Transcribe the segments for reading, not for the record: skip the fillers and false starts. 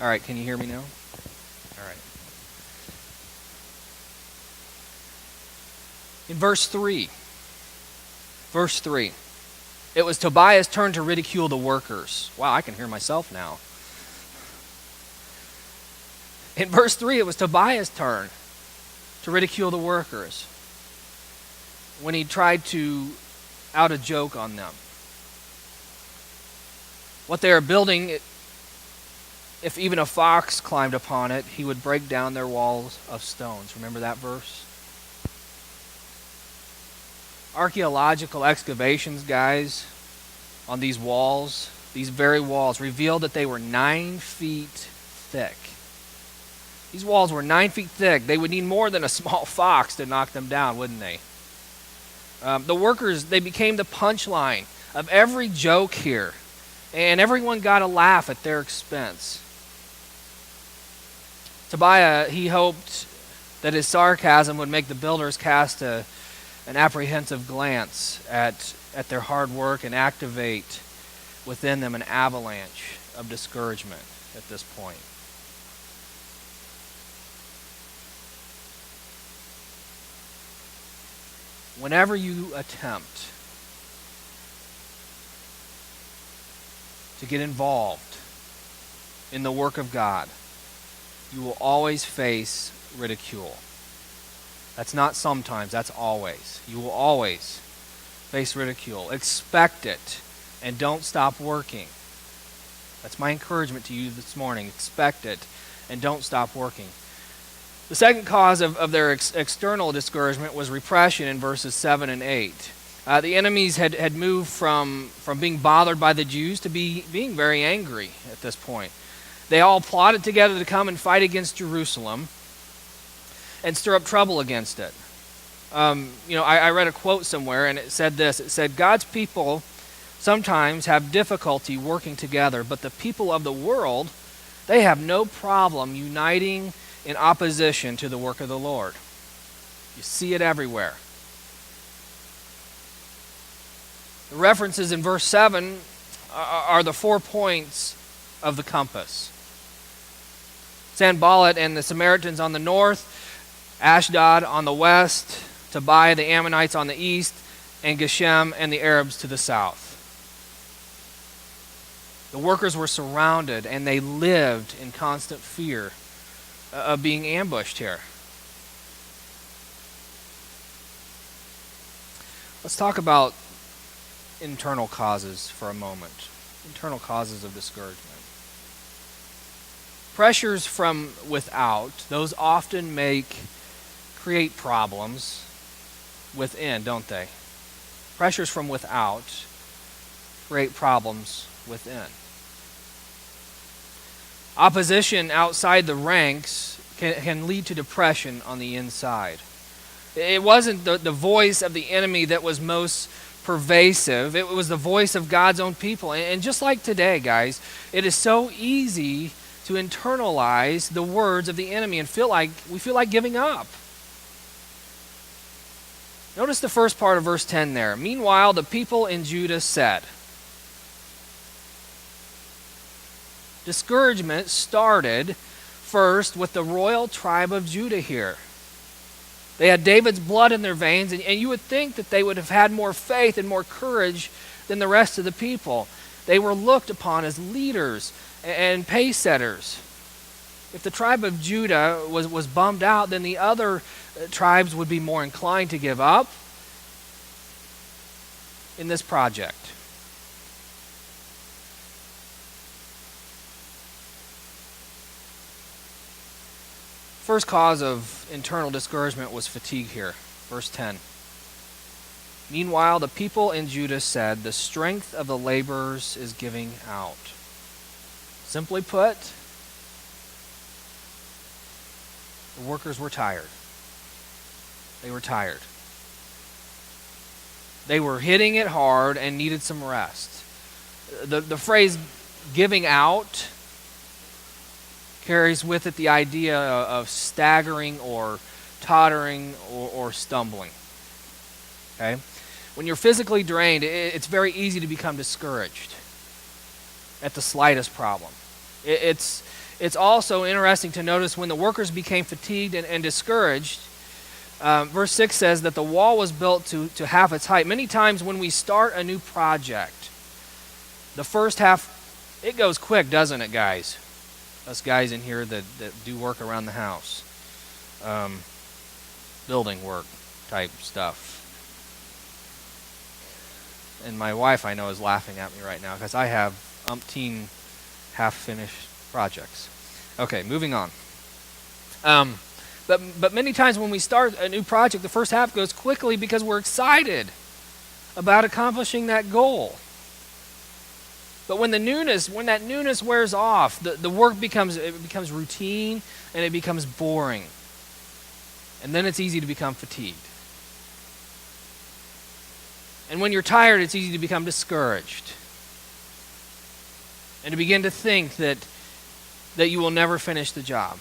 All right, can you hear me now? All right. In verse 3, it was Tobiah's turn to ridicule the workers. Wow, I can hear myself now. In verse 3, it was Tobiah's turn to ridicule the workers when he tried to out a joke on them. What they are building, if even a fox climbed upon it, he would break down their walls of stones. Remember that verse? Archaeological excavations, guys, on these walls, these very walls, revealed that they were 9 feet thick. These walls were 9 feet thick. They would need more than a small fox to knock them down, wouldn't they? The workers, they became the punchline of every joke here. And everyone got a laugh at their expense. Tobiah, he hoped that his sarcasm would make the builders cast an apprehensive glance at their hard work and activate within them an avalanche of discouragement at this point. Whenever you attempt to get involved in the work of God, you will always face ridicule. That's not sometimes, that's always. You will always face ridicule. Expect it and don't stop working. That's my encouragement to you this morning. Expect it and don't stop working. The second cause of their external discouragement was repression in verses 7 and 8. The enemies had moved from being bothered by the Jews to being very angry at this point. They all plotted together to come and fight against Jerusalem and stir up trouble against it. I read a quote somewhere, and it said this. It said, God's people sometimes have difficulty working together, but the people of the world, they have no problem uniting in opposition to the work of the Lord. You see it everywhere. The references in verse 7 are the 4 points of the compass. Sanballat and the Samaritans on the north, Ashdod on the west, Tobiah the Ammonites on the east, and Geshem and the Arabs to the south. The workers were surrounded and they lived in constant fear of being ambushed here. Let's talk about internal causes for a moment. Internal causes of discouragement. Pressures from without, those often create problems within, don't they? Pressures from without create problems within. Opposition outside the ranks can lead to depression on the inside. It wasn't the voice of the enemy that was most pervasive. It was the voice of God's own people. And just like today, guys, it is so easy to internalize the words of the enemy and we feel like giving up. Notice the first part of verse 10 there. Meanwhile, the people in Judah said. Discouragement started first with the royal tribe of Judah here. They had David's blood in their veins, and you would think that they would have had more faith and more courage than the rest of the people. They were looked upon as leaders and pace setters. If the tribe of Judah was bummed out, then the other tribes would be more inclined to give up in this project. First cause of internal discouragement was fatigue here. Verse 10. Meanwhile, the people in Judah said, the strength of the laborers is giving out. Simply put, the workers were tired. They were tired. They were hitting it hard and needed some rest. The phrase giving out carries with it the idea of staggering or tottering or stumbling. Okay? When you're physically drained, it's very easy to become discouraged at the slightest problem. It's it's also interesting to notice when the workers became fatigued and discouraged. Verse 6 says that the wall was built to half its height. Many times when we start a new project, the first half, it goes quick, doesn't it, guys? Us guys in here that do work around the house. Building work type stuff. And my wife, I know, is laughing at me right now because I have umpteen half-finished projects. Okay, moving on. But many times when we start a new project, the first half goes quickly because we're excited about accomplishing that goal. But when that newness wears off, the work becomes routine and it becomes boring. And then it's easy to become fatigued. And when you're tired, it's easy to become discouraged. And to begin to think that you will never finish the job.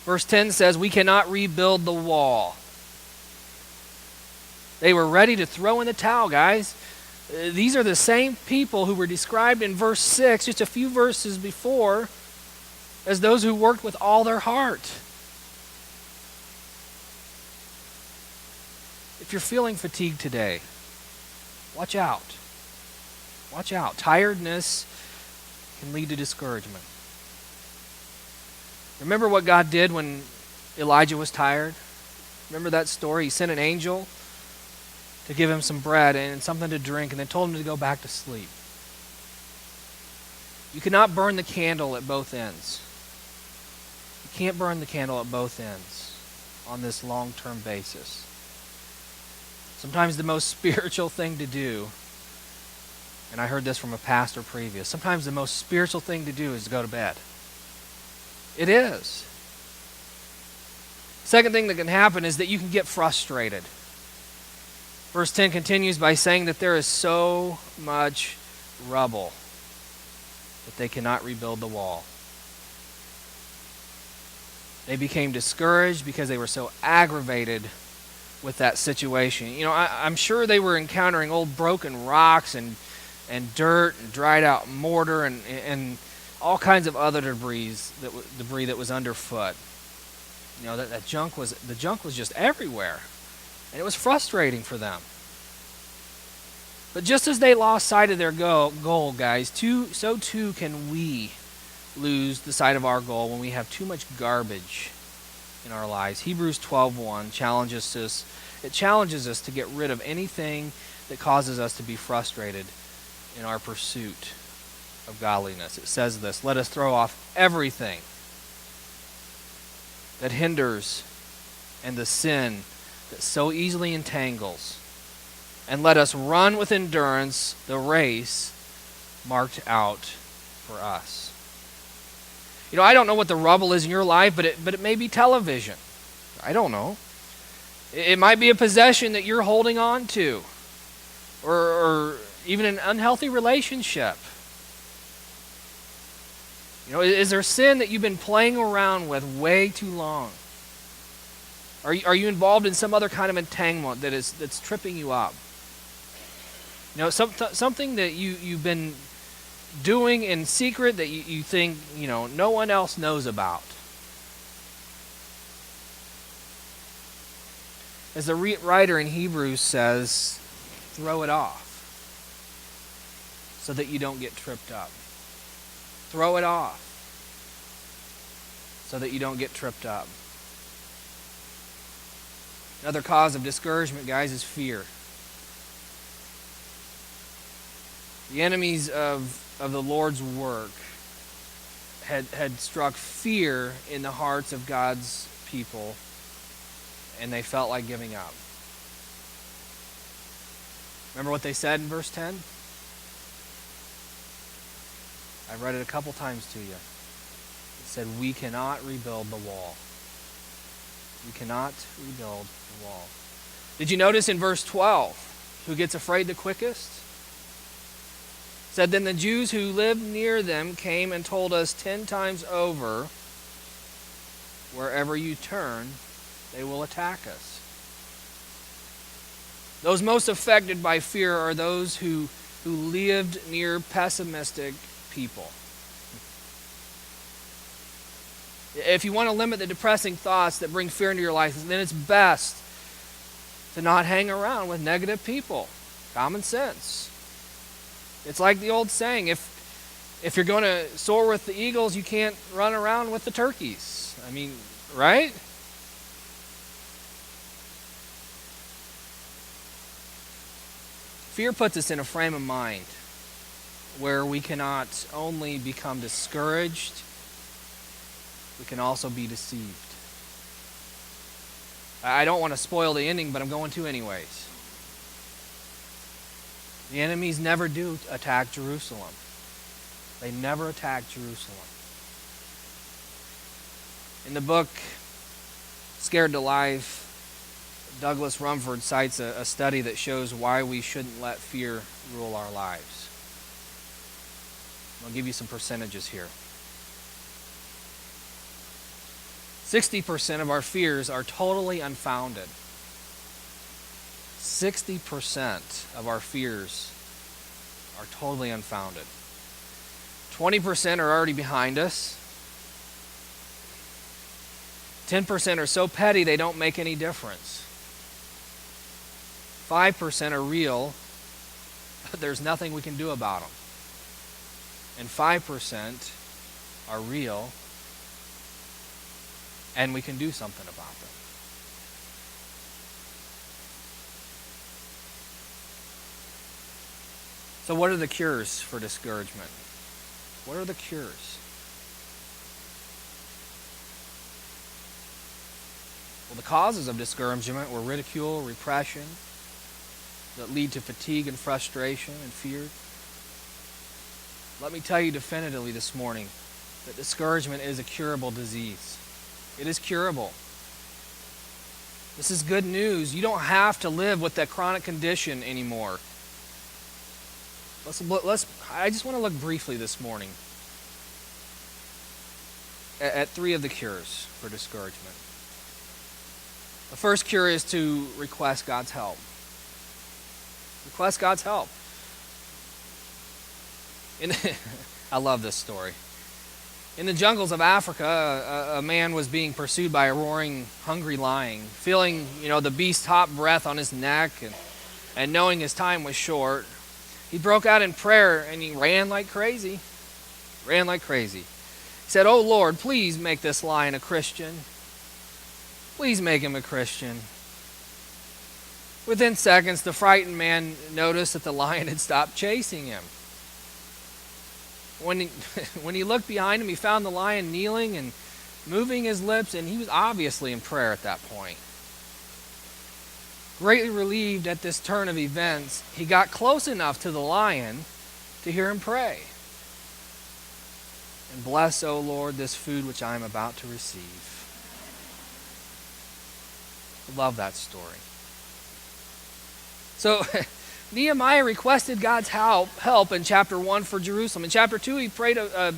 Verse 10 says, we cannot rebuild the wall. They were ready to throw in the towel, guys. These are the same people who were described in verse 6, just a few verses before, as those who worked with all their heart. If you're feeling fatigued today, watch out. Watch out. Tiredness can lead to discouragement. Remember what God did when Elijah was tired? Remember that story? He sent an angel to give him some bread and something to drink, and then told him to go back to sleep. You cannot burn the candle at both ends. You can't burn the candle at both ends on this long-term basis. Sometimes the most spiritual thing to do, and I heard this from a pastor previous, sometimes the most spiritual thing to do is to go to bed. It is. Second thing that can happen is that you can get frustrated. Verse 10 continues by saying that there is so much rubble that they cannot rebuild the wall. They became discouraged because they were so aggravated with that situation. You know, I'm sure they were encountering old broken rocks and dirt and dried out mortar and all kinds of other debris that was underfoot. You know, the junk was just everywhere. And it was frustrating for them. But just as they lost sight of their goal, guys, so too can we lose the sight of our goal when we have too much garbage in our lives. Hebrews 12:1 challenges us to get rid of anything that causes us to be frustrated in our pursuit of godliness. It says this, let us throw off everything that hinders and the sin that so easily entangles, and let us run with endurance the race marked out for us. You know, I don't know what the rubble is in your life, but it may be television. I don't know. It might be a possession that you're holding on to, or even an unhealthy relationship. You know, is there sin that you've been playing around with way too long? Are you involved in some other kind of entanglement that's tripping you up? You know, something that you've been doing in secret that you think, you know, no one else knows about. As the writer in Hebrews says, throw it off so that you don't get tripped up. Throw it off so that you don't get tripped up. Another cause of discouragement, guys, is fear. The enemies of the Lord's work had struck fear in the hearts of God's people, and they felt like giving up. Remember what they said in verse 10? I read it a couple times to you. It said, we cannot rebuild the wall. We cannot rebuild the wall. Did you notice in verse 12, who gets afraid the quickest? It said, then the Jews who lived near them came and told us 10 times over, wherever you turn, they will attack us. Those most affected by fear are those who lived near pessimistic people. If you want to limit the depressing thoughts that bring fear into your life, then it's best to not hang around with negative people. Common sense. It's like the old saying, if you're going to soar with the eagles, you can't run around with the turkeys. I mean, right? Fear puts us in a frame of mind where we cannot only become discouraged, we can also be deceived. I don't want to spoil the ending, but I'm going to anyways. The enemies never do attack Jerusalem. They never attack Jerusalem. In the book Scared to Life, Douglas Rumford cites a study that shows why we shouldn't let fear rule our lives. I'll give you some percentages here. 60% of our fears are totally unfounded. 60% of our fears are totally unfounded. 20% are already behind us. 10% are so petty they don't make any difference. 5% are real, but there's nothing we can do about them. And 5% are real, and we can do something about them. So what are the cures for discouragement? What are the cures? Well, the causes of discouragement were ridicule, repression, that lead to fatigue and frustration and fear. Let me tell you definitively this morning that discouragement is a curable disease. It is curable. This is good news. You don't have to live with that chronic condition anymore. I just want to look briefly this morning at 3 of the cures for discouragement. The first cure is to request God's help. Request God's help. I love this story. In the jungles of Africa, a man was being pursued by a roaring, hungry lion. Feeling, the beast's hot breath on his neck and knowing his time was short, he broke out in prayer and he ran like crazy. He said, "Oh Lord, please make this lion a Christian. Please make him a Christian." Within seconds, the frightened man noticed that the lion had stopped chasing him. When he looked behind him, he found the lion kneeling and moving his lips, and he was obviously in prayer at that point. Greatly relieved at this turn of events, he got close enough to the lion to hear him pray. "And bless, O Lord, this food which I am about to receive." I love that story. So Nehemiah requested God's help in chapter 1 for Jerusalem. In chapter 2, he prayed a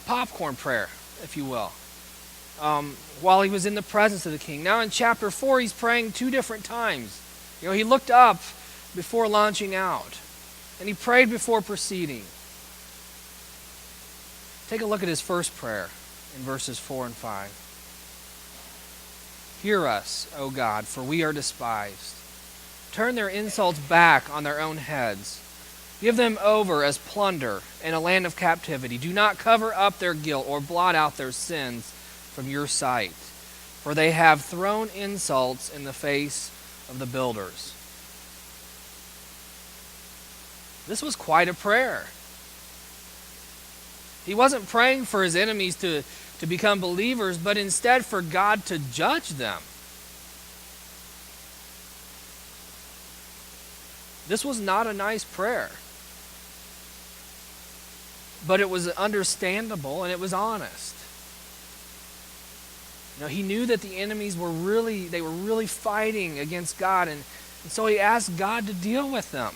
popcorn prayer, if you will, while he was in the presence of the king. Now in chapter 4, he's praying 2 different times. He looked up before launching out, and he prayed before proceeding. Take a look at his first prayer in verses 4 and 5. "Hear us, O God, for we are despised. Turn their insults back on their own heads. Give them over as plunder in a land of captivity. Do not cover up their guilt or blot out their sins from your sight. For they have thrown insults in the face of the builders." This was quite a prayer. He wasn't praying for his enemies to become believers, but instead for God to judge them. This was not a nice prayer. But it was understandable and it was honest. He knew that the enemies were really fighting against God, and so he asked God to deal with them.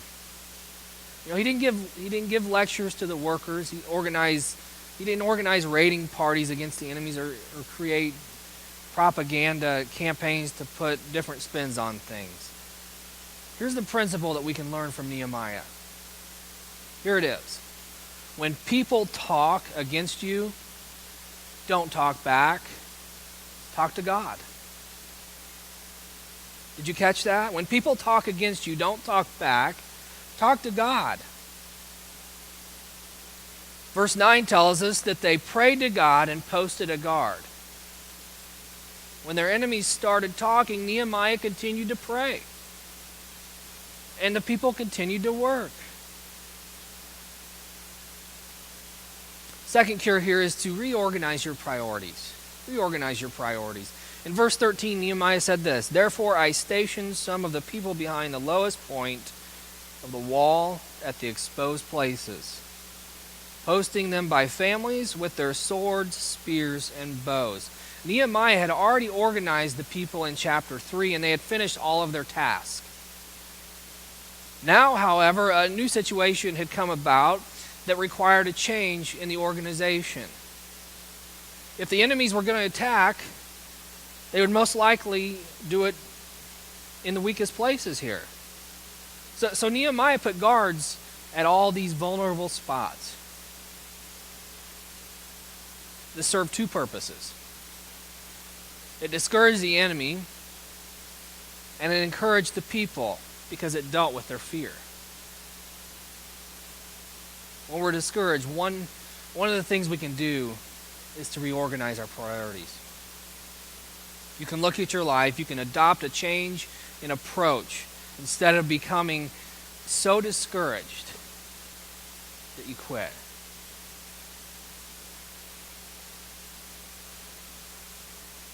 He didn't give lectures to the workers. He didn't organize raiding parties against the enemies or create propaganda campaigns to put different spins on things. Here's the principle that we can learn from Nehemiah. Here it is. When people talk against you, Don't talk back. Talk to God. Did you catch that? When people talk against you, don't talk back. Talk to God. Verse 9 tells us that they prayed to God and posted a guard. When their enemies started talking, Nehemiah continued to pray. And the people continued to work. Second cure here is to reorganize your priorities. Reorganize your priorities. In verse 13, Nehemiah said this, "Therefore I stationed some of the people behind the lowest point of the wall at the exposed places, posting them by families with their swords, spears, and bows." Nehemiah had already organized the people in chapter 3, and they had finished all of their tasks. Now, however, a new situation had come about that required a change in the organization. If the enemies were going to attack, they would most likely do it in the weakest places here. So Nehemiah put guards at all these vulnerable spots. This served two purposes. It discouraged the enemy, and it encouraged the people because it dealt with their fear. When we're discouraged, one of the things we can do is to reorganize our priorities. You can look at your life, you can adopt a change in approach instead of becoming so discouraged that you quit.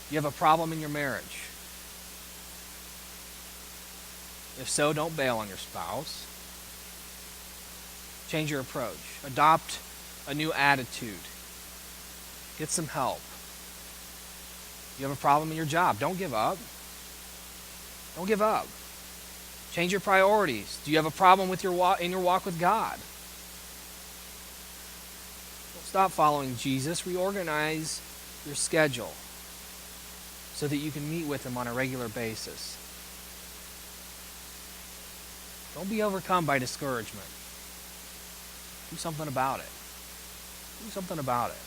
You have a problem in your marriage. If so, don't bail on your spouse. Change your approach. Adopt a new attitude. Get some help. You have a problem in your job. Don't give up. Don't give up. Change your priorities. Do you have a problem with in your walk with God? Don't stop following Jesus. Reorganize your schedule so that you can meet with Him on a regular basis. Don't be overcome by discouragement. Do something about it. Do something about it.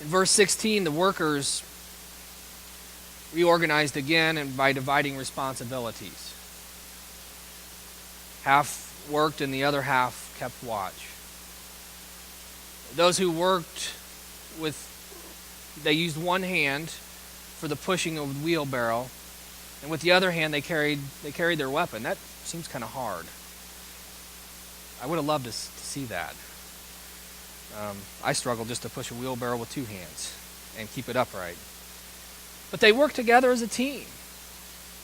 In verse 16, the workers reorganized again and by dividing responsibilities. Half worked and the other half kept watch. Those who worked they used one hand for the pushing of the wheelbarrow, and with the other hand they carried their weapon. That seems kind of hard. I would have loved to see that. I struggle just to push a wheelbarrow with two hands and keep it upright. But they work together as a team.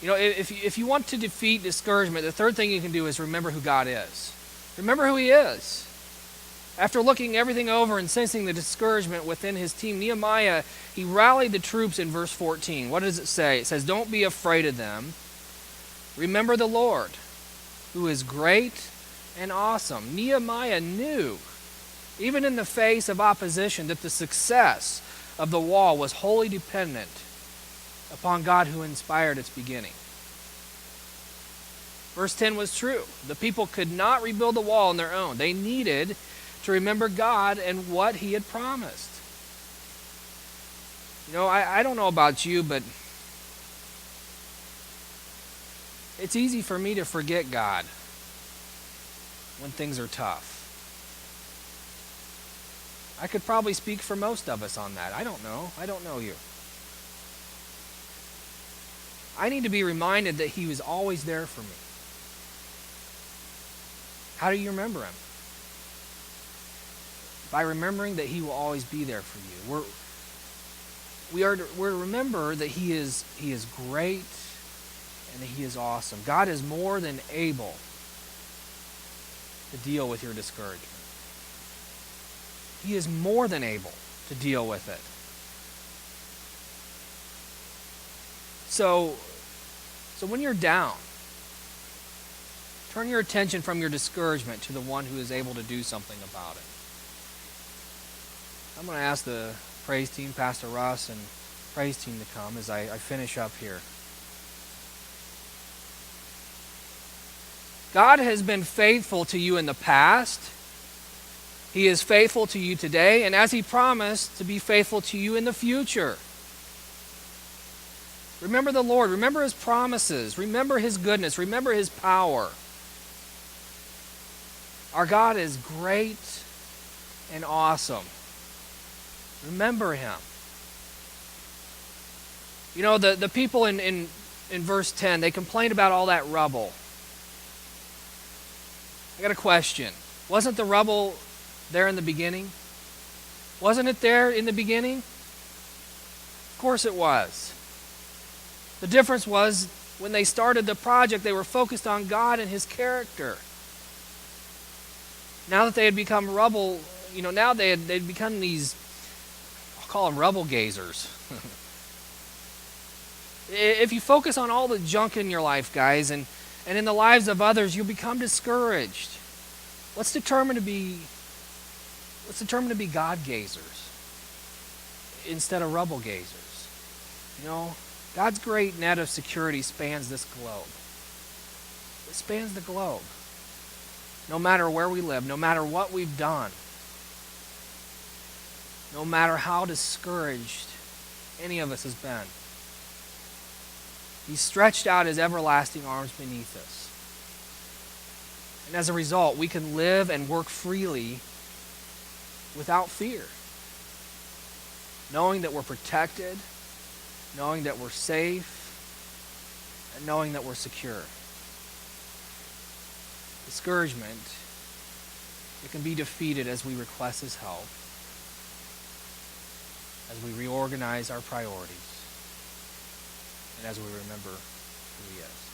You know, if you want to defeat discouragement, the third thing you can do is remember who God is. Remember who He is. After looking everything over and sensing the discouragement within his team, Nehemiah, he rallied the troops in verse 14. What does it say? It says, "Don't be afraid of them. Remember the Lord, who is great and awesome." Nehemiah knew, even in the face of opposition, that the success of the wall was wholly dependent upon God who inspired its beginning. Verse 10 was true. The people could not rebuild the wall on their own. They needed to remember God and what He had promised. You know, I don't know about you, but it's easy for me to forget God when things are tough. I could probably speak for most of us on that. I don't know. I don't know you. I need to be reminded that He was always there for me. How do you remember Him? By remembering that He will always be there for you. We're to remember that He is great and that He is awesome. God is more than able to deal with your discouragement. He is more than able to deal with it. So when you're down, turn your attention from your discouragement to the one who is able to do something about it. I'm going to ask the praise team, Pastor Russ and praise team, to come as I finish up here. God has been faithful to you in the past. He is faithful to you today, and as he promised, to be faithful to you in the future. Remember the Lord. Remember his promises. Remember his goodness. Remember his power. Our God is great and awesome. Remember him. You know, the people in verse 10, they complained about all that rubble. I got a question. Wasn't the rubble there in the beginning? Wasn't it there in the beginning? Of course it was. The difference was when they started the project, they were focused on God and his character. Now that they had become rubble, now they'd become these, I'll call them rubble gazers. If you focus on all the junk in your life, guys, and in the lives of others, you'll become discouraged. Let's determine to be God gazers instead of rubble gazers. God's great net of security spans this globe. It spans the globe. No matter where we live, no matter what we've done, no matter how discouraged any of us has been, he's stretched out his everlasting arms beneath us. And as a result, we can live and work freely without fear, knowing that we're protected, knowing that we're safe, and knowing that we're secure. Discouragement, it can be defeated as we request his help, as we reorganize our priorities, and as we remember who he is.